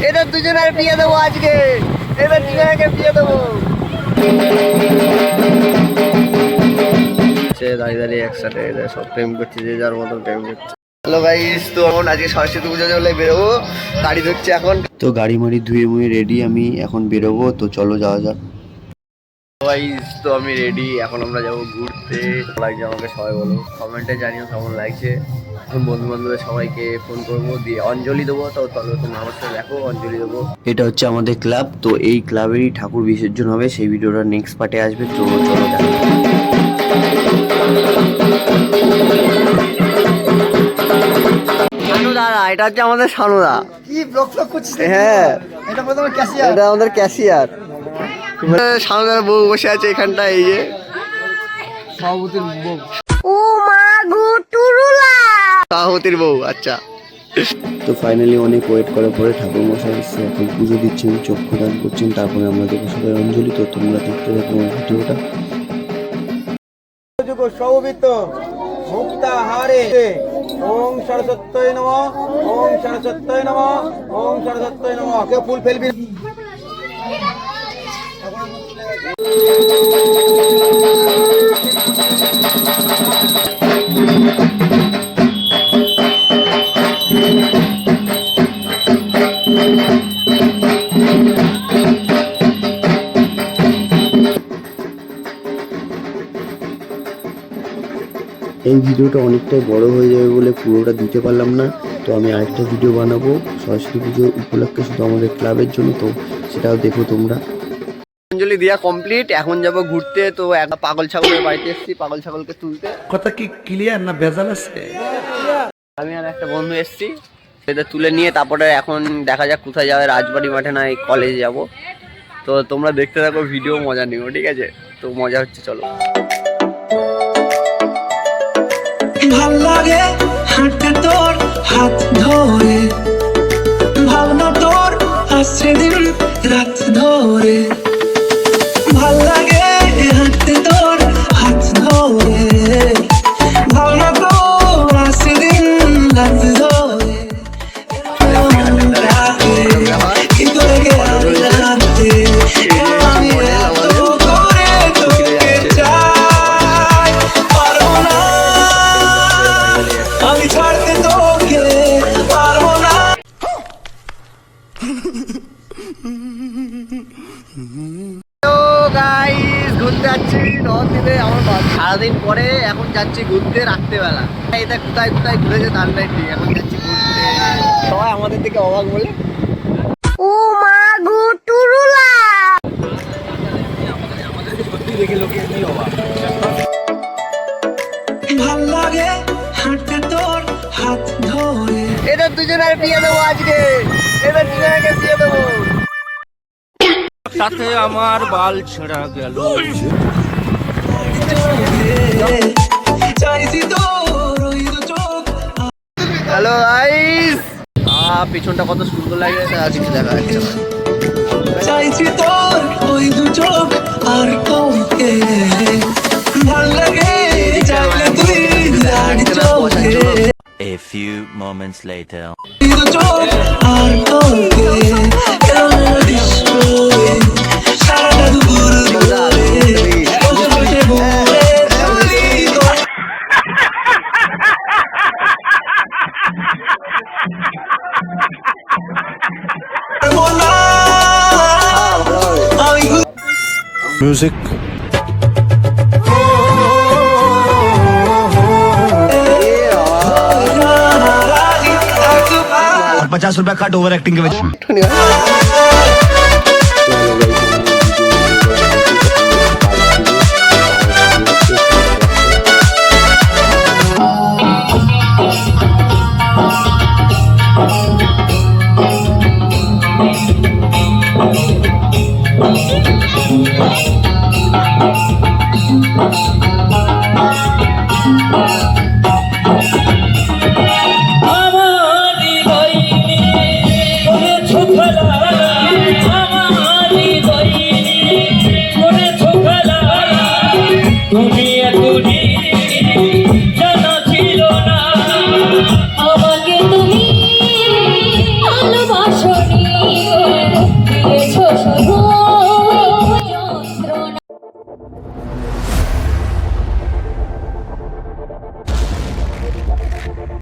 এদের দুজনের বিয়ে দেবো আজকে, এদের দুজনকে বিয়ে দেবো। দাঁড়িয়ে দাঁড়িয়ে একসাথে এদের সব প্রেম করছে, যে যার মতন প্রেম করছে। হ্যালো গাইস, তো এখন আজকে সরস্বতী পুজো চলে বেরোবো, গাড়ি ধরছে এখন। তো গাড়ি মাড়ি ধুয়ে মুয়ে রেডি, আমি এখন বেরোবো, তো চলো যাওয়া যাক। গাইস তো আমি রেডি, এখন আমরা যাবো ঘুরতে। লাগছে আমাকে সবাই বলো, কমেন্টে জানিও কেমন লাগছে। এখন বন্ধু বান্ধবের সবাইকে ফোন করবো, দিয়ে অঞ্জলি দেবো। তো চলো তোমরা আমার সাথে দেখো, অঞ্জলি দেবো। এটা হচ্ছে আমাদের ক্লাব, তো এই ক্লাবেরই ঠাকুর বিসর্জন হবে, সেই ভিডিওটা নেক্সট পার্টে আসবে। তো চলো দেখো। শানুদা, এটা হচ্ছে আমাদের শানুদা। কি ব্লক ব্লক করছিস? হ্যাঁ, এটা প্রথমে ক্যাশিয়ার, এটা আমাদের ক্যাশিয়ার। শানুদার বউ বসে আছে এখানটা, এই যে সভাপতির বউ। ও মা গো টুরুলা, সভাপতির বউ। আচ্ছা, তো ফাইনালি অনেক ওয়েট করার পরে ঠাকুর মশাই এসে এখন পুজো দিচ্ছেন, চক্ষুদান করছেন, তারপরে আমরা দেবো সবাই অঞ্জলি। তো তোমরা দেখতে থাকো ভিডিওটা। সৌভিত মুক্তাহারে ওম সরস্বত্যই নমঃ, ওম সরস্বত্যই নমঃ, ওম সরস্বত্যই নমঃ। কেউ ফুল ফেলবি? এই ভিডিওটা অনেকটাই বড় হয়ে যাবে বলে পুরোটা দিতে পারলাম না, তো আমি আরেকটা ভিডিও বানাবো সরস্বতী পুজো উপলক্ষে শুধু আমাদের ক্লাবের জন্য, তো সেটাও দেখো তোমরা। অঞ্জলি দেওয়া কমপ্লিট, এখন যাবো ঘুরতে। তো একটা পাগল ছাগলের বাড়িতে এসেছি, পাগল ছাগলকে তুলতে। কথা কি ক্লিয়ার না ভেজাল আছে? আমি আর একটা বন্ধু এসেছি, সেটা তুলে নিয়ে তারপরে এখন দেখা যাক কোথায় যাবে, রাজবাড়ি মাঠে না এই কলেজে যাব। তো তোমরা দেখতে থাকো ভিডিও, মজা নিও, ঠিক আছে? তো মজা হচ্ছে, চলো। ভাল লাগে হাঁটতে তোর হাত ধরে, ভাবনা তোর আসছে দিন রাত ধরে। ভাল লাগে হাঁটতে তোর হাত ধরে, ভাবনা তোর আসছে দিন রাত ধরে। কি করে রাতে আমি এত করে তোকে চাই, পারবো না আমি ছাড়তে তোকে, পারবো না। গাইস, ঘুরতে যাচ্ছি নদীতে। আমার সারাদিন পরে এখন যাচ্ছি ঘুরতে রাত্রেবেলা। এটা কোথায় কোথায় ঘুরেছে তার নাই ঠিক, এখন যাচ্ছি ঘুরতে। সবাই আমাদের দিকে অবাক বলে। ও মা গো টুরুলা, ভাল লাগে হাঁটতে তোর হাত ধরে। এদের দুজনের বিয়ে দেবো আজকে, এদের দুজনকে বিয়ে দেবো। সাথে আমার বাল ছেঁড়া গেল। চাইছি তোর ওই দু চোখ। হ্যালো গাইস, পিছনটা কত সুন্দর লাগে, কিছু দেখা যাচ্ছে না। চাইছি তোর ওই দু চোখ আর কাউকে ভাল লাগে, চাইলে তুই দাঁড়ি চোখে। A few moments later. ওই দু চোখ আর কাউকে সারাটা দুপুর ধরে বসে বসে বলে তুই তো। পারবো না আমি মিউজিক। ₹50 कट ओवर एक्टिंग के वजह।